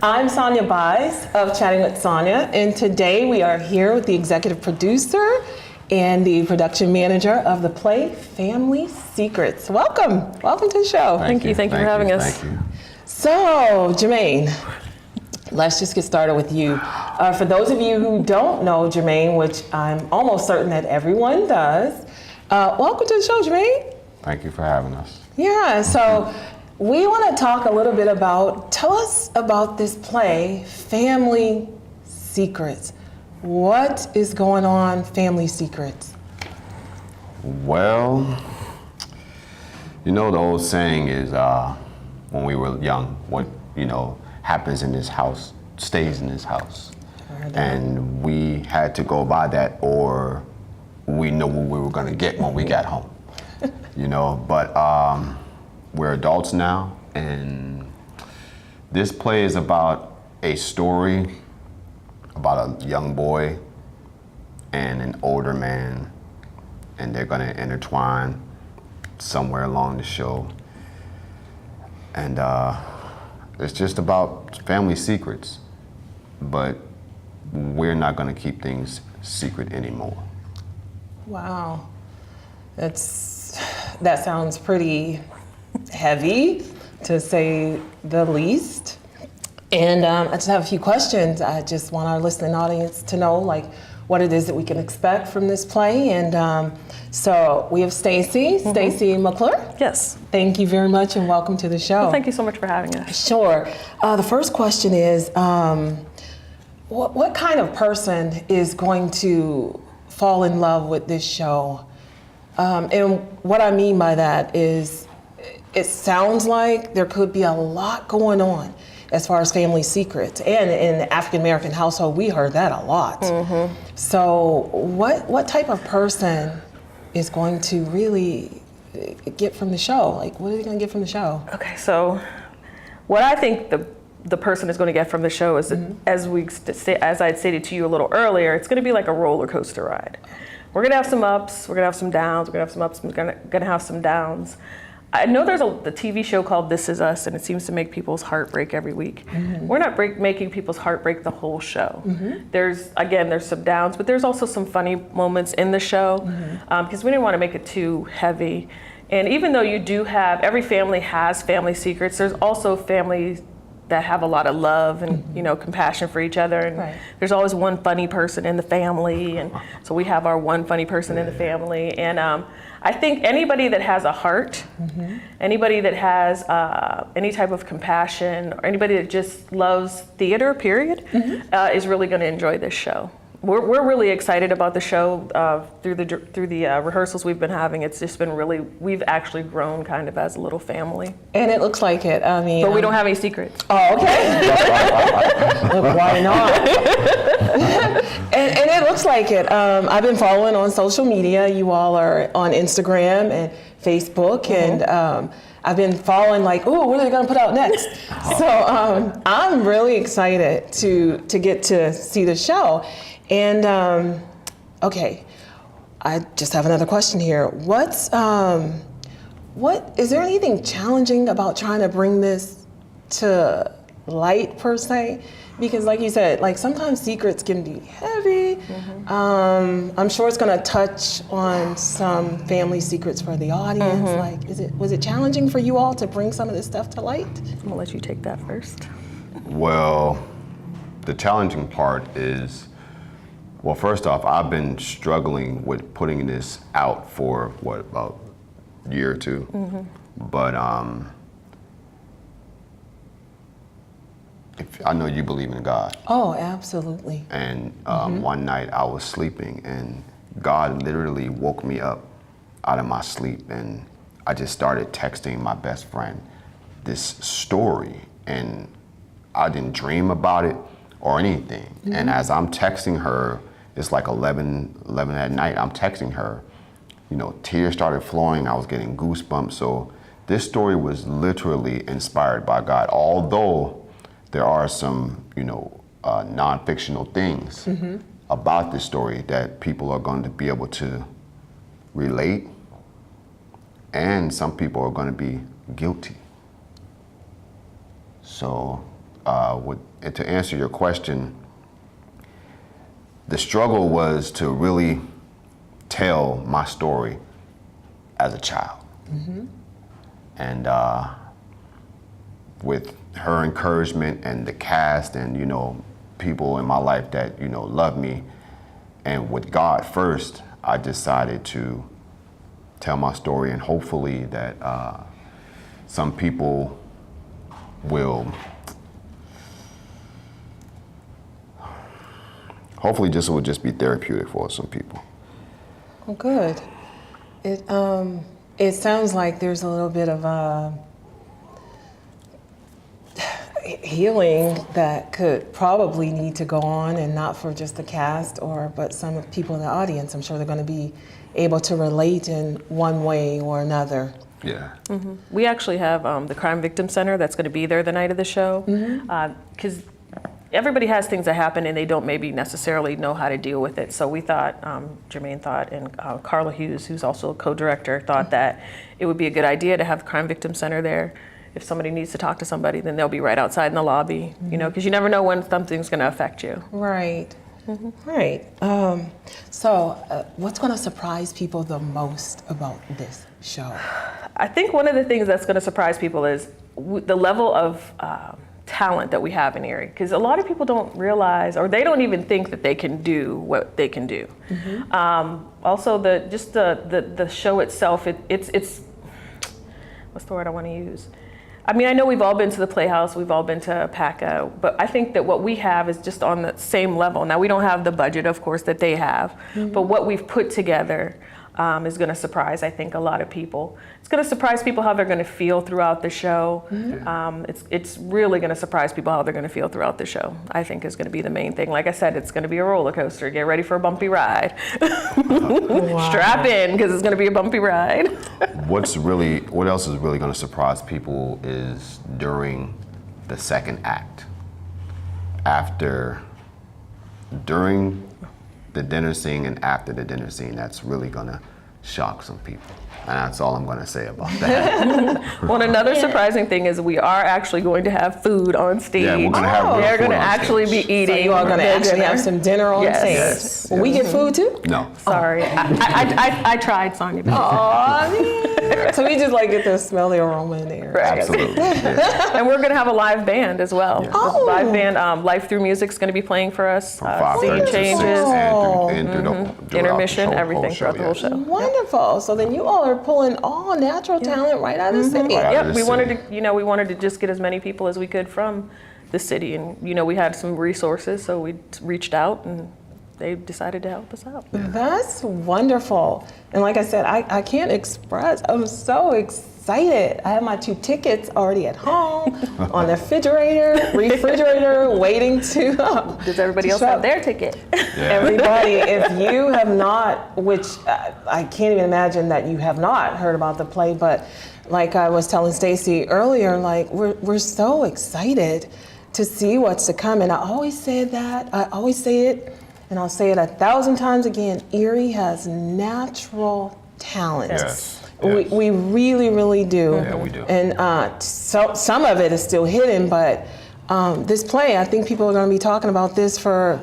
I'm Sonya Buys of Chatting with Sonya, and today we are here with the executive producer and the production manager of the play Family Secrets. Welcome to the show. Thank you for having us. Thank you. So, Jermaine, let's just get started with you. For those of you who don't know Jermaine, which I'm almost certain that everyone does, welcome to the show, Jermaine. Thank you for having us. Yeah, so we want to talk a little bit about, tell us about this play, Family Secrets. What is going on, Family Secrets? Well, you know the old saying is, when we were young, what, happens in this house stays in this house. And we had to go by that, or we know what we were gonna get when we got home. But we're adults now, and this play is about a story about a young boy and an older man, and they're gonna intertwine somewhere along the show. And it's just about family secrets, but we're not gonna keep things secret anymore. Wow, that sounds pretty heavy, to say the least. And I just have a few questions. I just want our listening audience to know, what it is that we can expect from this play. And so we have Stacy McClure. Yes. Thank you very much and welcome to the show. Well, thank you so much for having us. Sure. The first question is, what kind of person is going to fall in love with this show? And what I mean by that is, it sounds like there could be a lot going on as far as family secrets. And in the African American household, we heard that a lot. Mm-hmm. So what type of person is going to really get from the show? What are they going to get from the show? Okay, so what I think the person is going to get from the show is, mm-hmm. as I'd stated to you a little earlier, it's going to be like a roller coaster ride. We're going to have some ups, we're going to have some downs, we're going to have some ups, we're going to have some downs. I know there's the TV show called This Is Us, and it seems to make people's heart break every week. Mm-hmm. We're not making people's heart break the whole show. Mm-hmm. There's some downs, but there's also some funny moments in the show, mm-hmm. because we didn't want to make it too heavy. And even though you do have, every family has family secrets, there's also families that have a lot of love and mm-hmm. Compassion for each other, and right. There's always one funny person in the family, and so we have our one funny person in the family. And I think anybody that has a heart, mm-hmm. anybody that has any type of compassion, or anybody that just loves theater, period, mm-hmm. Is really going to enjoy this show. We're really excited about the show. Through the rehearsals we've been having, it's just been we've actually grown kind of as a little family. And it looks like it. I mean, but we don't have any secrets. Oh, okay. Look, why not? and it looks like it. I've been following on social media. You all are on Instagram and Facebook, mm-hmm. and I've been following what are they gonna put out next? So I'm really excited to get to see the show. And okay, I just have another question here. What is there anything challenging about trying to bring this to light per se? Because like you said, sometimes secrets can be heavy. Mm-hmm. I'm sure it's gonna touch on some family secrets for the audience. Mm-hmm. Was it challenging for you all to bring some of this stuff to light? I'm gonna let you take that first. Well, the challenging part is, well, first off, I've been struggling with putting this out for about a year or two. Mm-hmm. But I know you believe in God. Oh, absolutely. And mm-hmm. one night I was sleeping, and God literally woke me up out of my sleep, and I just started texting my best friend this story, and I didn't dream about it or anything. Mm-hmm. And as I'm texting her, it's like 11 at night, I'm texting her, tears started flowing, I was getting goosebumps. So this story was literally inspired by God, although there are some, non-fictional things mm-hmm. about this story that people are going to be able to relate, and some people are going to be guilty. So and to answer your question, the struggle was to really tell my story as a child. And with her encouragement and the cast and, you know, people in my life that, you know, love me, and with God first, I decided to tell my story, and hopefully that some people will, hopefully this will just be therapeutic for some people. Well, good. It sounds like there's a little bit of healing that could probably need to go on, and not for just the cast but some of people in the audience. I'm sure they're going to be able to relate in one way or another. Yeah. We actually have the Crime Victim Center that's going to be there the night of the show, because everybody has things that happen and they don't maybe necessarily know how to deal with it. So we thought, Jermaine thought, and Carla Hughes, who's also a co-director, thought that it would be a good idea to have the Crime Victim Center there. If somebody needs to talk to somebody, then they'll be right outside in the lobby, you know, because you never know when something's going to affect you. Right. Right. So what's going to surprise people the most about this show? I think one of the things that's going to surprise people is the level of talent that we have in Erie, because a lot of people don't realize, or they don't even think that they can do what they can do. Also, the show itself, it's what's the word I want to use? I mean, I know we've all been to the Playhouse, we've all been to PACA, but I think that what we have is just on the same level. Now, we don't have the budget, of course, that they have, but what we've put together is going to surprise, I think, a lot of people. It's going to surprise people how they're going to feel throughout the show. It's really going to surprise people how they're going to feel throughout the show, I think, is going to be the main thing. Like I said, it's going to be a roller coaster. Get ready for a bumpy ride. Strap in, because it's going to be a bumpy ride. What else is really going to surprise people is during the second act. During the dinner scene and after the dinner scene, that's really going to shock some people. And that's all I'm going to say about that. Well, another surprising thing is we are actually going to have food on stage. Yeah, we're going to have real They're food going to on actually stage. be eating. So you are going to actually have some dinner on Yes. stage. Yes. Will we get food too? No. Sorry, I tried, Sonya. So we just like get to smell the aroma in the air. Right. Absolutely. Yeah. And we're going to have a live band as well. Yeah. Oh. Live band, Life Through Music is going to be playing for us. From 5:30 Scene to 6 changes, and through the throughout intermission, the everything whole throughout the whole yes. show. Wonderful. So then you all are pulling all natural talent right out of the city. Right. Yep, of we the wanted city. to, we wanted to just get as many people as we could from the city, and we had some resources, so we reached out and they decided to help us out. That's wonderful. And like I said, I can't express, I'm so excited. I have my 2 tickets already at home on the refrigerator, waiting to. Does everybody else have their ticket? Everybody, if you have not, which I can't even imagine that you have not heard about the play, but like I was telling Stacy earlier, like we're so excited to see what's to come. And I always say that, I always say it, and I'll say it 1,000 times again, Erie has natural talent. Yes. We really, really do. Yeah, we do. And so some of it is still hidden, but this play, I think people are going to be talking about this for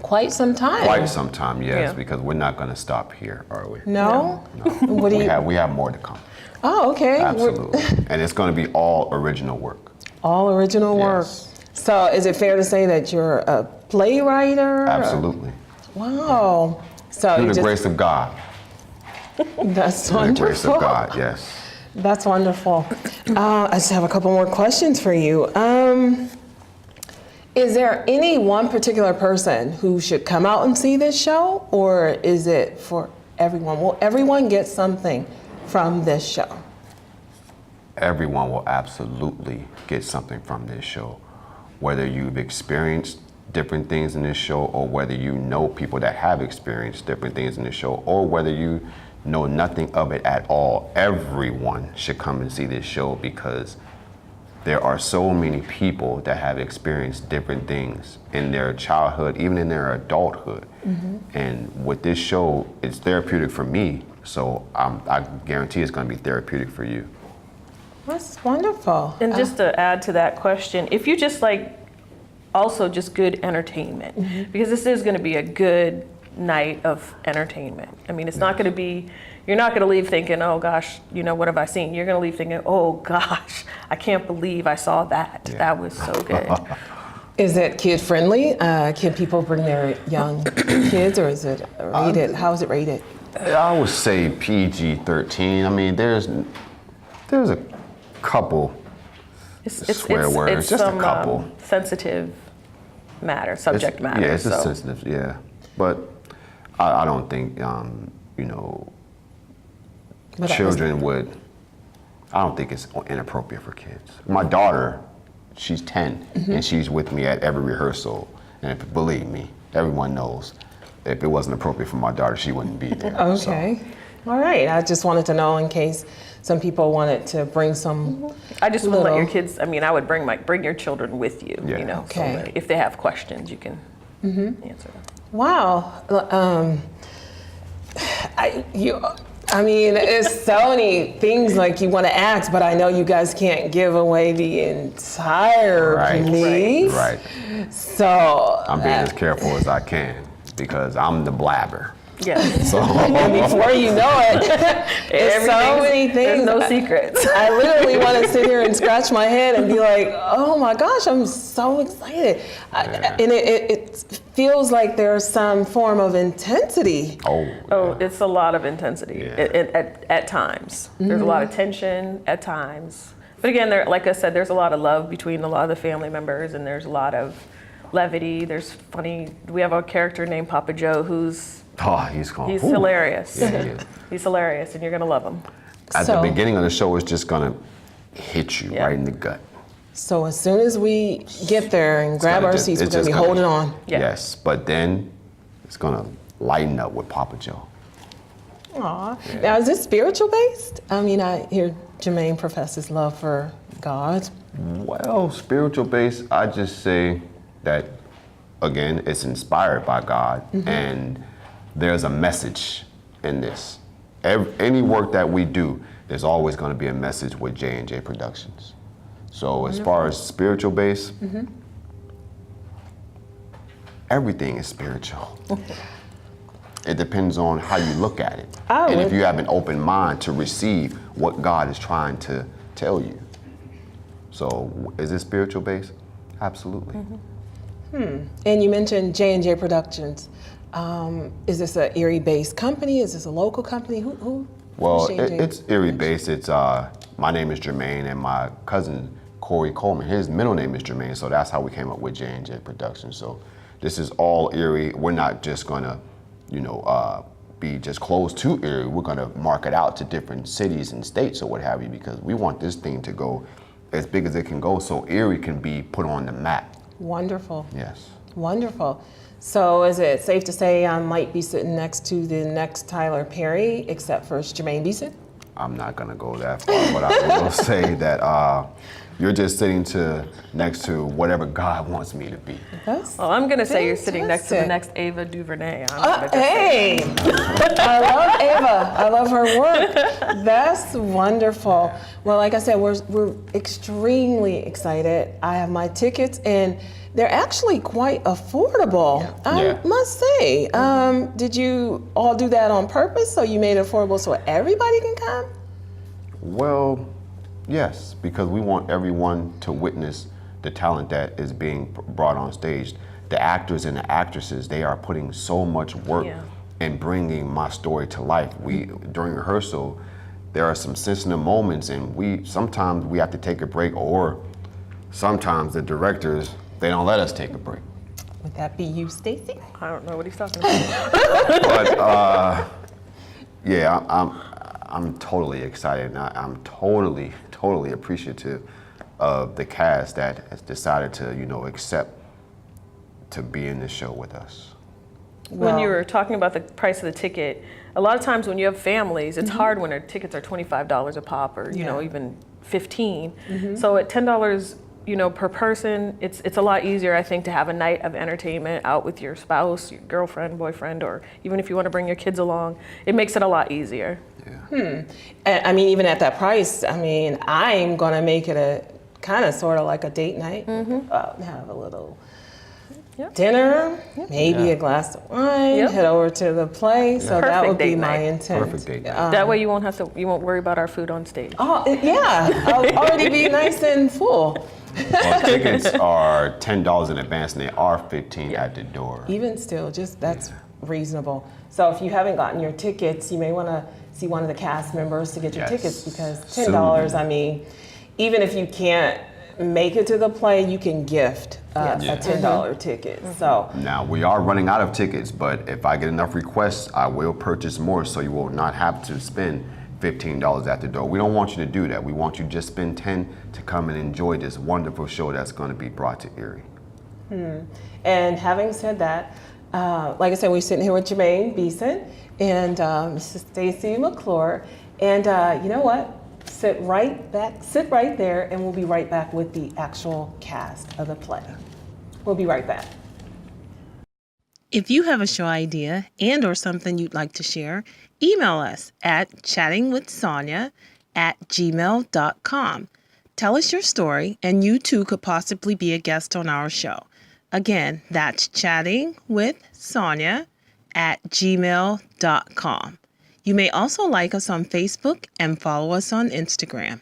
quite some time. Quite some time, yes, Yeah. because we're not going to stop here, are we? No? No. What do you? We have more to come. Oh, okay. Absolutely. And it's going to be all original work. All original work. Yes. So is it fair to say that you're a playwright? Absolutely. Wow. So Through you the just, grace of God. that's Through the grace wonderful. of God, yes. That's wonderful. I just have a couple more questions for you. Is there any one particular person who should come out and see this show, or is it for everyone? Will everyone get something from this show? Everyone will absolutely get something from this show. Whether you've experienced different things in this show, or whether you know people that have experienced different things in this show, or whether you know nothing of it at all, everyone should come and see this show, because there are so many people that have experienced different things in their childhood, even in their adulthood. And with this show, it's therapeutic for me, so I guarantee it's going to be therapeutic for you. That's wonderful. And just to add to that question, if you just like, also just good entertainment, because this is going to be a good night of entertainment. I mean, it's not going to be, you're not going to leave thinking, oh gosh, you know, what have I seen? You're going to leave thinking, oh gosh, I can't believe I saw that. Yeah. That was so good. Is it kid friendly? Can people bring their young kids, or is it rated? How is it rated? I would say PG-13. I mean, there's a couple swear words, just a couple. Sensitive subject matter. Yeah, it's just sensitive, yeah. But I don't think, you know, children would, I don't think it's inappropriate for kids. My daughter, she's 10, and she's with me at every rehearsal. And if, believe me, everyone knows, if it wasn't appropriate for my daughter, she wouldn't be there. Okay. So. All right. I just wanted to know in case some people wanted to bring some. I just wouldn't let your kids, I mean, I would bring your children with you, Yeah. you know, Okay. so that if they have questions, you can answer them. Wow. I mean, it's so many things like you want to ask, but I know you guys can't give away the entire piece. Right. So I'm being as careful as I can because I'm the blabber. Yeah. So before you know it, it's so many There's things. no secrets. I literally want to sit here and scratch my head and be like, oh my gosh, I'm so excited. And it feels like there's some form of intensity. Oh, it's a lot of intensity at times. There's a lot of tension at times. But again, like I said, there's a lot of love between a lot of the family members, and there's a lot of levity. There's funny. We have a character named Papa Joe who's he's hilarious. Yeah, he is. He's hilarious, and you're gonna love him. At the beginning of the show, it's just gonna hit you right in the gut. So as soon as we get there and grab our seats, we're gonna be holding on. Yeah. Yes, but then it's gonna lighten up with Papa Joe. Aw. Now, is this spiritual based? I mean, I hear Jermaine professes love for God. Well, spiritual base, I just say that, again, it's inspired by God, and there's a message in this. Any work that we do, there's always going to be a message with J&J Productions. So as far as spiritual base, everything is spiritual. It depends on how you look at it. And if you have an open mind to receive what God is trying to tell you. So is it spiritual base? Absolutely. And you mentioned J&J Productions. Is this an Erie-based company? Is this a local company? Who? Well, J&J? it's Erie-based. It's my name is Jermaine, and my cousin Corey Coleman. His middle name is Jermaine, so that's how we came up with J&J Productions. So this is all Erie. We're not just gonna, be just closed to Erie. We're gonna market out to different cities and states or what have you, because we want this thing to go as big as it can go, so Erie can be put on the map. Wonderful. Yes. Wonderful. So is it safe to say I might be sitting next to the next Tyler Perry, except for Jermaine Beason? I'm not gonna go that far, but I will say that you're just sitting next to whatever God wants me to be. Well, I'm gonna say you're sitting next to the fantastic. next Ava DuVernay. Hey, I love Ava. I love her work. That's wonderful. Well, like I said, we're extremely excited. I have my tickets, and they're actually quite affordable. I must say. Did you all do that on purpose, so you made it affordable so everybody can come? Well, yes, because we want everyone to witness the talent that is being brought on stage. The actors and the actresses, they are putting so much work in bringing my story to life. During rehearsal, there are some sensitive moments, and sometimes we have to take a break, or sometimes the directors, they don't let us take a break. Would that be you, Stacy? I don't know what he's talking about. But I'm totally excited. And I'm totally appreciative of the cast that has decided to, accept to be in this show with us. When you were talking about the price of the ticket, a lot of times when you have families, it's hard when their tickets are $25 a pop, or even $15. So at $10, per person, it's a lot easier, I think, to have a night of entertainment out with your spouse, your girlfriend, boyfriend, or even if you want to bring your kids along. It makes it a lot easier. Yeah. And, I mean, even at that price, I mean, I'm gonna make it a kind of sort of like a date night. Have a little dinner, maybe a glass of wine, head over to the play. So that would be my intent. Perfect date night. That way you won't worry about our food on stage. Oh, yeah, I'll already be nice and full. Well, tickets are $10 in advance, and they are $15 at the door. Even still, just that's reasonable. So if you haven't gotten your tickets, you may want to see one of the cast members to get your tickets, because $10, I mean, even if you can't make it to the play, you can gift a $10 ticket. So Now, we are running out of tickets, but if I get enough requests, I will purchase more, so you will not have to spend $15 at the door. We don't want you to do that. We want you to just spend $10 to come and enjoy this wonderful show that's going to be brought to Erie. And having said that, like I said, we're sitting here with Jermaine Beason and Mrs. Stacy McClure. And you know what? Sit right there, and we'll be right back with the actual cast of the play. We'll be right back. If you have a show idea and or something you'd like to share, email us at chattingwithsonya@gmail.com. Tell us your story, and you too could possibly be a guest on our show. Again, that's chattingwithsonya@gmail.com. You may also like us on Facebook and follow us on Instagram.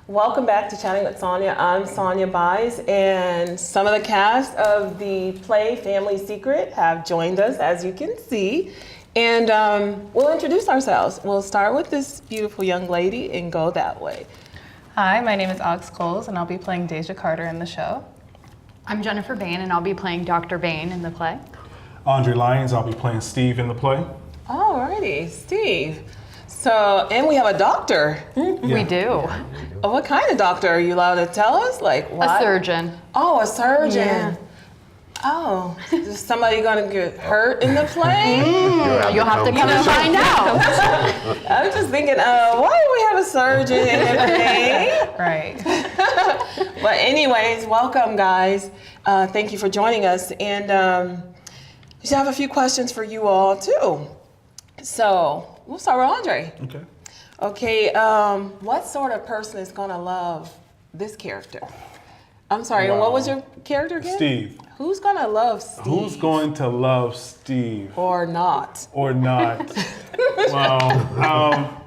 Welcome back to Chatting with Sonya. I'm Sonya Buys, and some of the cast of the play Family Secret have joined us, as you can see. And we'll introduce ourselves. We'll start with this beautiful young lady and go that way. Hi, my name is Alex Coles, and I'll be playing Deja Carter in the show. I'm Jennifer Bain, and I'll be playing Dr. Bain in the play. Andre Lyons, I'll be playing Steve in the play. Alrighty, Steve. So, and we have a doctor. We do. Oh, what kind of doctor are you allowed to tell us? Like what? A surgeon. Oh, a surgeon. Yeah. Oh, is somebody gonna get hurt in the play? You'll have to come and find out. I was just thinking, why do we have a surgeon in the play? Right. But anyways, welcome guys. Thank you for joining us. And we have a few questions for you all too. So we'll start with Andre. Okay, what sort of person is gonna love this character? I'm sorry, and what was your character again? Steve. Who's gonna love Steve? Who's going to love Steve? Or not? Or not? Well,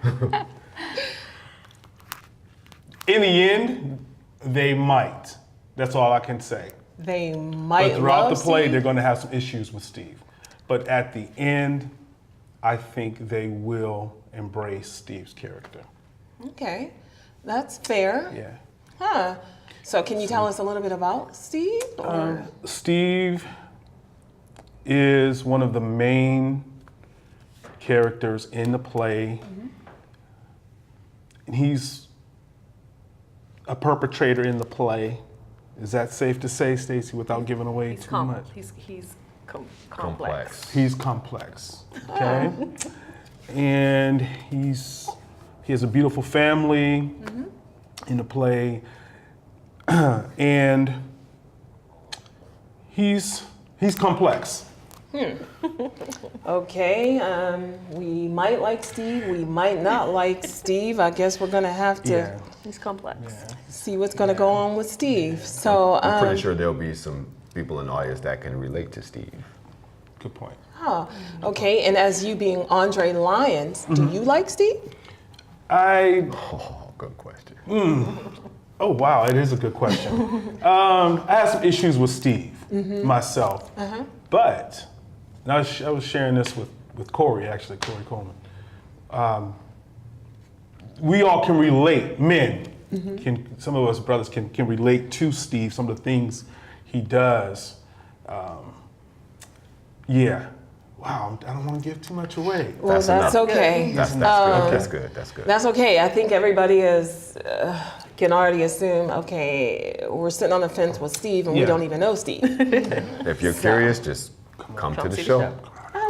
in the end, they might. That's all I can say. They might But throughout love the play, Steve? they're going to have some issues with Steve. But at the end, I think they will embrace Steve's character. Okay, that's fair. Yeah. Huh. So can you tell us a little bit about Steve? Or? Steve is one of the main characters in the play. And he's a perpetrator in the play. Is that safe to say, Stacy, without giving away too much? He's complex. He's complex, okay? And he has a beautiful family in the play. And he's complex. Okay, we might like Steve, we might not like Steve. I guess we're gonna have to He's complex. see what's gonna go on with Steve. So, I'm pretty sure there'll be some people in the audience that can relate to Steve. Good point. okay, and as you being Andre Lyons, do you like Steve? Oh, good question. Oh, wow, it is a good question. I have some issues with Steve, myself. But, and I was sharing this with Corey, actually, Corey Coleman. We all can relate, men. Some of us brothers can relate to Steve, some of the things he does. Yeah. Wow, I don't want to give too much away. Well, that's okay. That's good. That's good. That's okay. I think everybody can already assume, okay, we're sitting on the fence with Steve and we don't even know Steve. If you're curious, just come to the show.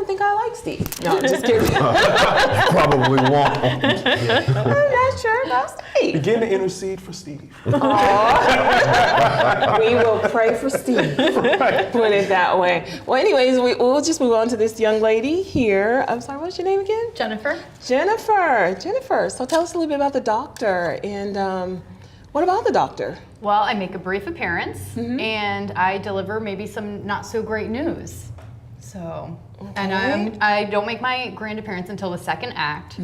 think I like Steve. No, I'm just kidding. Probably won't. I'm not sure about Steve. Begin to intercede for Steve. We will pray for Steve. Put it that way. Well, anyways, we'll just move on to this young lady here. I'm sorry, what's your name again? Jennifer. Jennifer. So tell us a little bit about the doctor and what about the doctor? Well, I make a brief appearance and I deliver maybe some not so great news. So, and I don't make my grand appearance until the second act.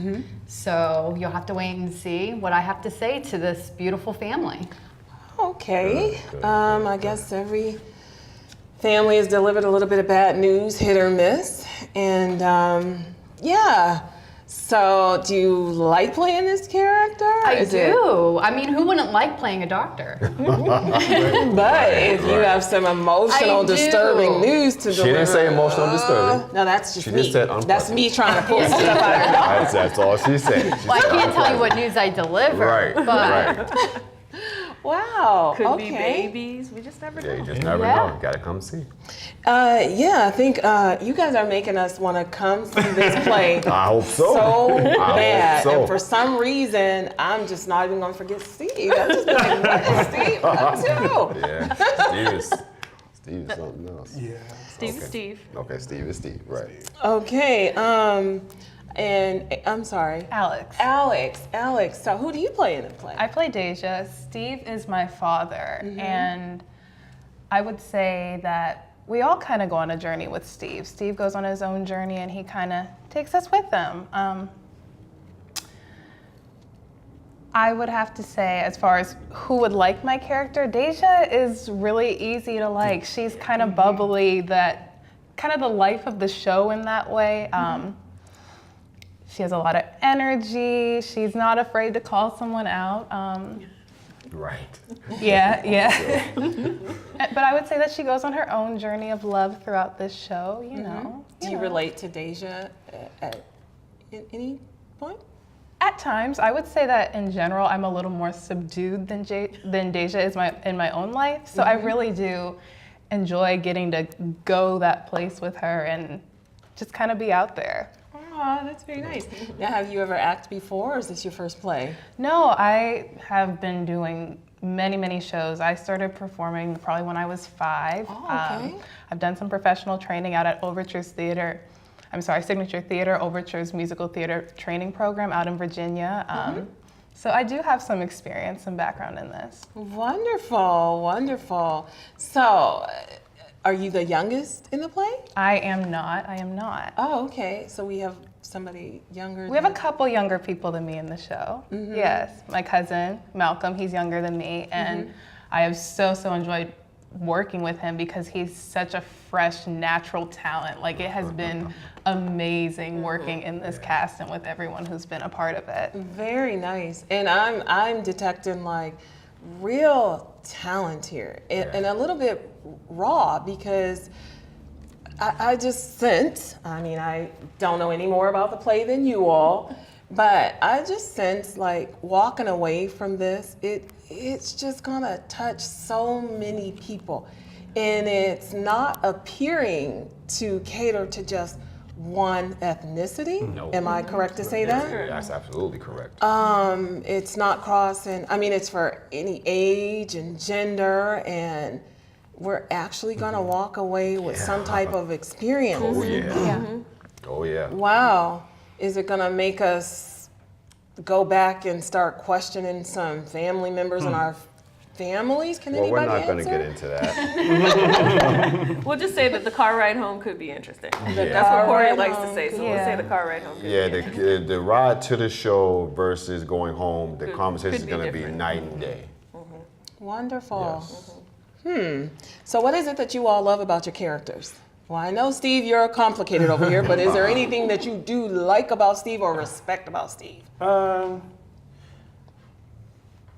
So you'll have to wait and see what I have to say to this beautiful family. Okay. I guess every family has delivered a little bit of bad news, hit or miss. And yeah. So do you like playing this character? I do. I mean, who wouldn't like playing a doctor? But if you have some emotional, disturbing news to deliver. She didn't say emotional disturbing. No, that's just She me. just said unpleasant. That's me trying to pull stuff out of her. That's all she said. She Well, I said can't tell you unpleasant. what news I deliver, Right, but right. Wow. Could okay. be babies. We just never Yeah, you know. just never Yeah. know. Gotta come see. Yeah, I think you guys are making us want to come see this play I hope so. so I hope bad. so. And for some reason, I'm just not even going to forget Steve. I'm just like, what is Steve up to? Yeah, Steve is something else. Yeah. Steve, Steve. Okay, Steve is Steve, right. Okay, and I'm sorry. Alex. So who do you play in the play? I play Deja. Steve is my father, and I would say that we all kind of go on a journey with Steve. Steve goes on his own journey, and he kind of takes us with him. I would have to say, as far as who would like my character, Deja is really easy to like. She's kind of bubbly, that kind of the life of the show in that way. She has a lot of energy. She's not afraid to call someone out. Right. Yeah. But I would say that she goes on her own journey of love throughout this show, you know. Do you relate to Deja at any point? At times, I would say that in general, I'm a little more subdued than Deja is in my own life. So I really do enjoy getting to go that place with her and just kind of be out there. Oh, that's very nice. Now, have you ever acted before, or is this your first play? No, I have been doing many shows. I started performing probably when I was 5. Oh, okay. I've done some professional training out at Signature Theater, Overture's musical theater training program out in Virginia. So I do have some experience and background in this. Wonderful. So, are you the youngest in the play? I am not. Oh, okay. So we have somebody younger. We have a couple younger people than me in the show. Yes, my cousin, Malcom, he's younger than me, and I have so enjoyed working with him because he's such a fresh, natural talent. Like, it has been amazing working in this cast and with everyone who's been a part of it. Very nice. And I'm detecting like real talent here, and a little bit raw, because I just sense, I mean, I don't know any more about the play than you all, but I just sense like walking away from this, it's just gonna touch so many people. And it's not appearing to cater to just one ethnicity. No. Am I correct to say that? That's absolutely correct. It's not crossing, I mean, it's for any age and gender, and we're actually gonna walk away with some type of experience. Oh yeah. Oh yeah. Wow. Is it gonna make us go back and start questioning some family members in our families? Can Well, anybody we're not going to answer? get into that. We'll just say that the car ride home could be interesting. Yeah. That's what Corey ride likes to home say, so we'll say the car ride home could Yeah, be interesting. the ride to the show versus going home, the conversation is could be going to be different. night and day. Wonderful. Yes. So what is it that you all love about your characters? Well, I know, Steve, you're complicated over here, but is there anything that you do like about Steve or respect about Steve?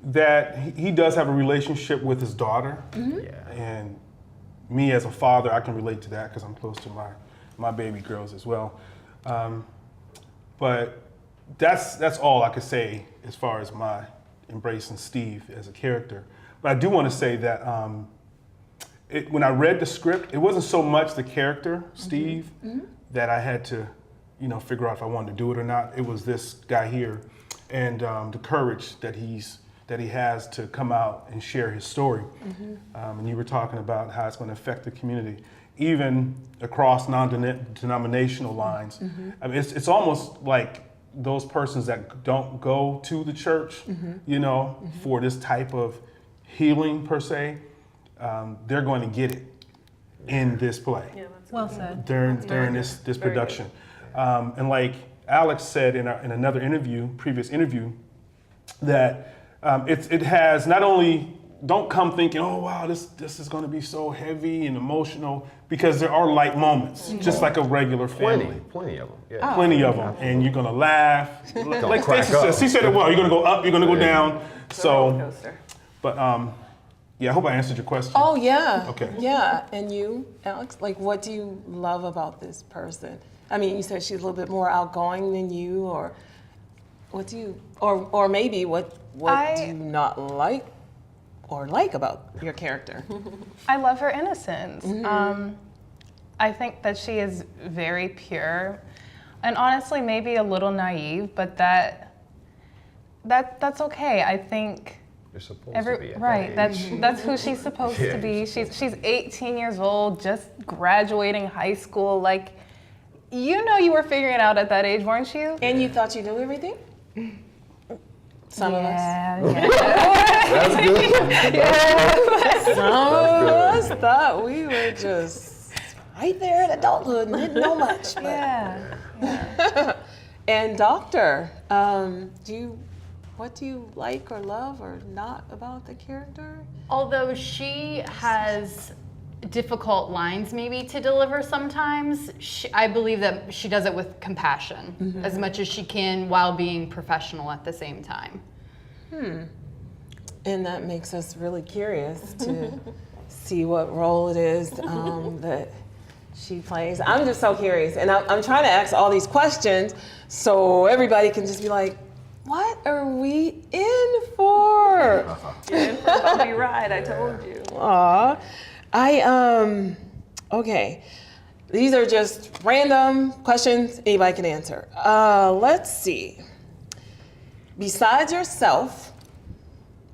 That he does have a relationship with his daughter, Yeah. and me as a father, I can relate to that because I'm close to my baby girls as well. But that's all I could say as far as my embracing Steve as a character. But I do want to say that when I read the script, it wasn't so much the character, Steve, that I had to, figure out if I wanted to do it or not. It was this guy here, and the courage that he has to come out and share his story. And you were talking about how it's going to affect the community, even across non-denominational lines. I mean, it's almost like those persons that don't go to the church, for this type of healing per se, they're going to get it in this play. Yeah, that's Well said. During this production. And like Alex said in another previous interview, that it has not only, don't come thinking, oh wow, this is going to be so heavy and emotional, because there are light moments, just like a regular family. Plenty of them. Yeah. Plenty of them, and you're gonna laugh. Like crack Stacey said, up. she said it well. You're gonna go up, you're gonna go down. So, coaster. but yeah, I hope I answered your question. Oh, yeah. Okay. Yeah. And you, Alex, like, what do you love about this person? I mean, you said she's a little bit more outgoing than you, or what do you, or maybe what do you not like about your character? I love her innocence. I think that she is very pure, and honestly, maybe a little naive, but that's okay. I think You're supposed to be at right. that age. That's who she's supposed to be. She's 18 years old, just graduating high school. Like, you were figuring it out at that age, weren't you? And you thought you knew everything? Some of us. Yeah. That's good. Some of us thought we were just right there in adulthood and didn't know much. But. Yeah. And Doctor, what do you like or love or not about the character? Although she has difficult lines maybe to deliver sometimes, I believe that she does it with compassion as much as she can while being professional at the same time. And that makes us really curious to see what role it is that she plays. I'm just so curious, and I'm trying to ask all these questions so everybody can just be like, what are we in for? You're in for a bumpy ride, I told you. Aw. Okay. These are just random questions anybody can answer. Let's see. Besides yourself,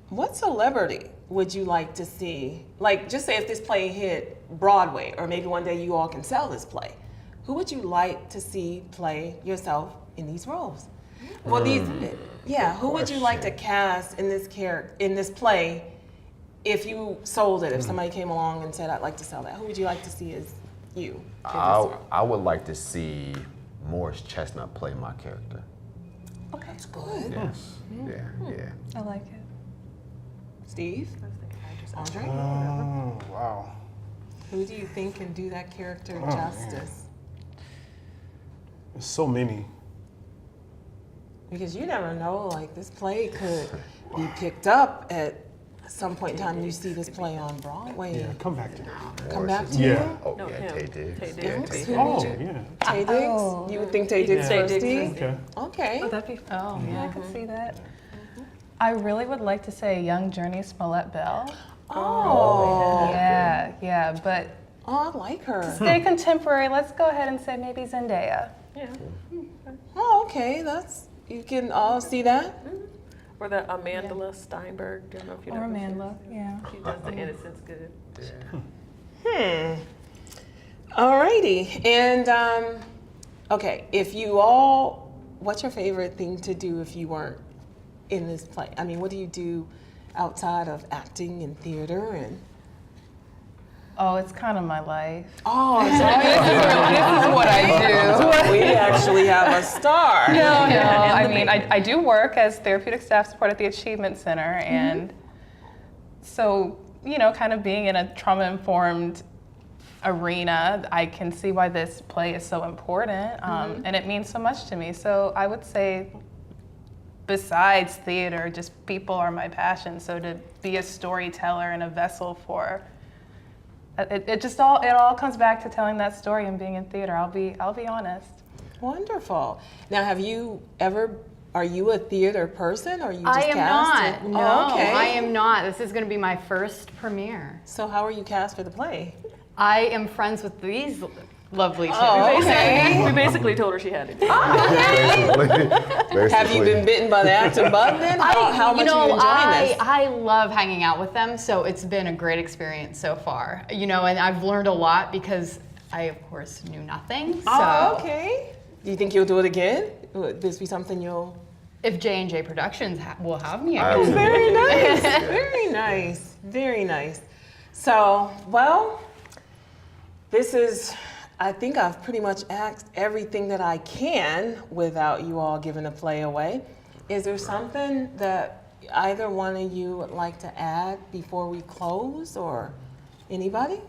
what celebrity would you like to see? Like, just say if this play hit Broadway, or maybe one day you all can sell this play. Who would you like to see play yourself in these roles? Well, who would you like to cast in this play if you sold it? If somebody came along and said, I'd like to sell that, who would you like to see as you? I would like to see Morris Chestnut play my character. Okay, that's good. Yes. Yeah. I like it. Steve? Andre? Oh, wow. Who do you think can do that character justice? There's so many. Because you never know, like, this play could be picked up at some point in time and you see this play on Broadway. Yeah, come back to me. Come back to Yeah. you? Oh, No, yeah, him. Tay Diggs. Tay Yeah, Diggs. Tay Diggs. Oh, yeah. Tay Diggs? Oh. You would think Tay Diggs Tay first, Diggs Steve? Okay. Okay. That'd be fun. Yeah, I could see that. I really would like to say young Journey Smollett Bell. Oh. Yeah, but Oh, I like her. stay contemporary. Let's go ahead and say maybe Zendaya. Yeah. Oh, okay. You can all see that? Or the Amanda Steinberg. I don't know if you know Or who she is. Amanda, yeah. She does the innocence good. Alrighty. And, okay, what's your favorite thing to do if you weren't in this play? I mean, what do you do outside of acting and theater and... Oh, it's kind of my life. Oh, so This is what I do. we actually have a star. No, I mean, I do work as therapeutic staff support at the Achievement Center, and so, kind of being in a trauma-informed arena, I can see why this play is so important, and it means so much to me. So I would say, besides theater, just people are my passion. So to be a storyteller and a vessel for it all comes back to telling that story and being in theater. I'll be honest. Wonderful. Now, are you a theater person, or you just I am cast not. it? No, Okay. I am not. This is going to be my first premiere. So how are you cast for the play? I am friends with these lovely too. We basically told her she had to do it. Have you been bitten by the acting bug then? How much are you enjoying this? I love hanging out with them, so it's been a great experience so far. And I've learned a lot because I, of course, knew nothing. So Oh, okay. Do you think you'll do it again? Would this be something you'll... if J&J Productions will have me, Very nice, very nice, very nice. So, well, I think I've pretty much asked everything that I can without you all giving the play away. Is there something that either one of you would like to add before we close, or anybody?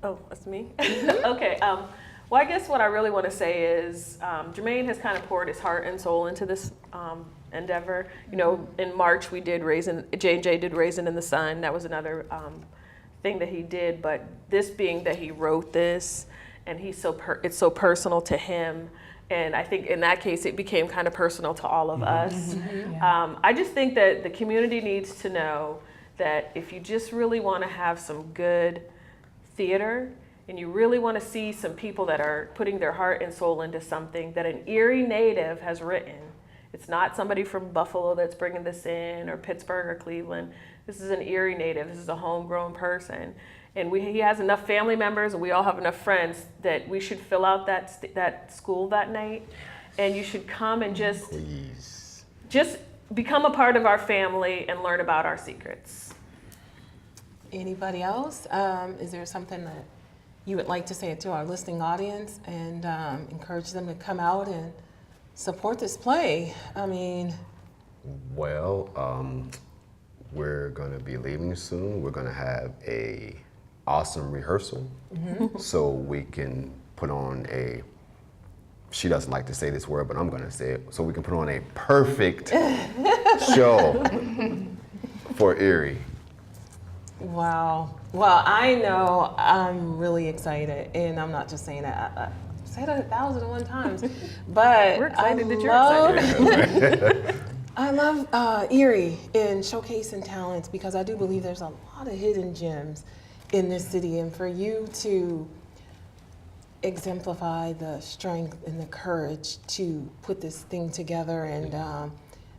Oh, that's me? Okay. Well, I guess what I really want to say is Jermaine has kind of poured his heart and soul into this endeavor. In March we did J&J did Raisin in the Sun. That was another thing that he did. But this being that he wrote this, and it's so personal to him, and I think in that case it became kind of personal to all of us. I just think that the community needs to know that if you just really want to have some good theater, and you really want to see some people that are putting their heart and soul into something that an Erie native has written. It's not somebody from Buffalo that's bringing this in, or Pittsburgh or Cleveland. This is an Erie native. This is a homegrown person. And he has enough family members, and we all have enough friends, that we should fill out that school that night. And you should come and just become a part of our family and learn about our secrets. Anybody else? Is there something that you would like to say to our listening audience and encourage them to come out and support this play? I mean... Well, we're going to be leaving soon. We're going to have a awesome rehearsal so we can put on she doesn't like to say this word, but I'm going to say it, so we can put on a perfect show for Erie. Wow. Well, I know I'm really excited, and I'm not just saying that. I said it 1,001 times, but we're excited that you're excited. I love Erie in showcasing talents, because I do believe there's a lot of hidden gems in this city, and for you to exemplify the strength and the courage to put this thing together and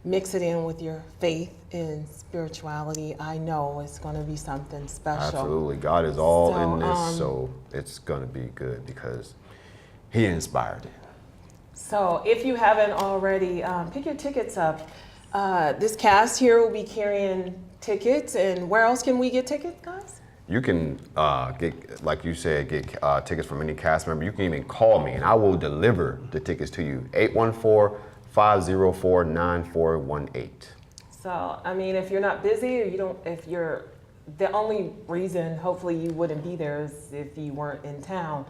mix it in with your faith and spirituality, I know it's going to be something special. Absolutely. God is all in this, so it's going to be good because He inspired it. So if you haven't already, pick your tickets up. This cast here will be carrying tickets, and where else can we get tickets, guys? You can get, like you said, get tickets from any cast member. You can even call me, and I will deliver the tickets to you. 814-504-9418. So, I mean, if you're not busy, or the only reason hopefully you wouldn't be there is if you weren't in town.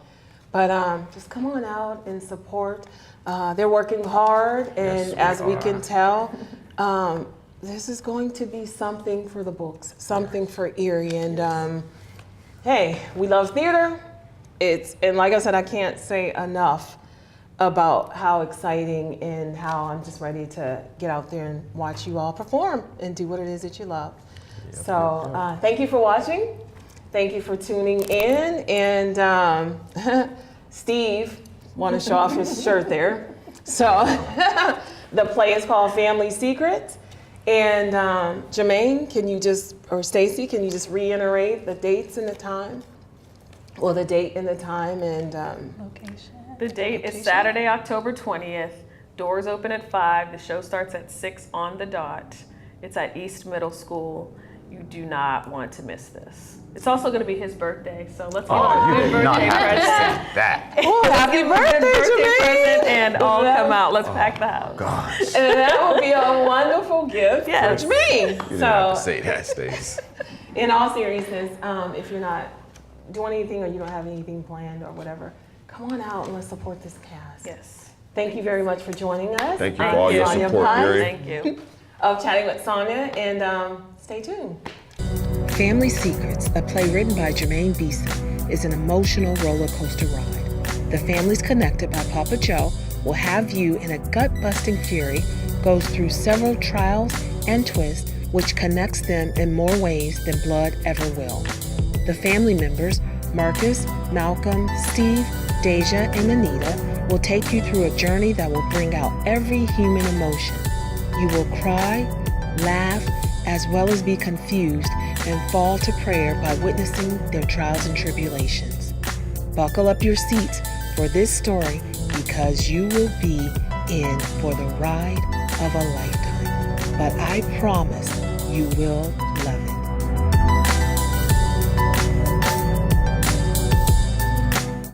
But just come on out and support. They're working hard, and Yes, as we can tell, this is going to be something for the books, something for Erie. And hey, we love theater. And like I said, I can't say enough about how exciting and how I'm just ready to get out there and watch you all perform and do what it is that you love. Thank you for watching. Thank you for tuning in. And Steve want to show off his shirt there. So the play is called Family Secrets. And Jermaine, or Stacy, can you just reiterate the dates and the time? Well, the date and the time and Location. The date is Saturday, October 20th. Doors open at 5. The show starts at 6 on the dot. It's at East Middle School. You do not want to miss this. It's also going to be his birthday, so let's give him a good birthday present. That. oh, happy birthday, Jermaine! Present and all come out. Let's pack the house. Gosh. And that would be a wonderful gift Yes. for Jermaine. You didn't have to say that, Stace. In all seriousness, if you're not doing anything or you don't have anything planned or whatever, come on out and let's support this cast. Yes. Thank you very much for joining us. Thank you for all your Sonya support, Pine Erie. Thank you. of Chatting with Sonya, and stay tuned. Family Secrets, a play written by Jermaine Beason, is an emotional roller coaster ride. The families connected by Papa Joe will have you in a gut-busting fury, goes through several trials and twists, which connects them in more ways than blood ever will. The family members Marcus, Malcom, Steve, Deja, and Anita will take you through a journey that will bring out every human emotion. You will cry, laugh, as well as be confused and fall to prayer by witnessing their trials and tribulations. Buckle up your seats for this story because you will be in for the ride of a lifetime. But I promise you will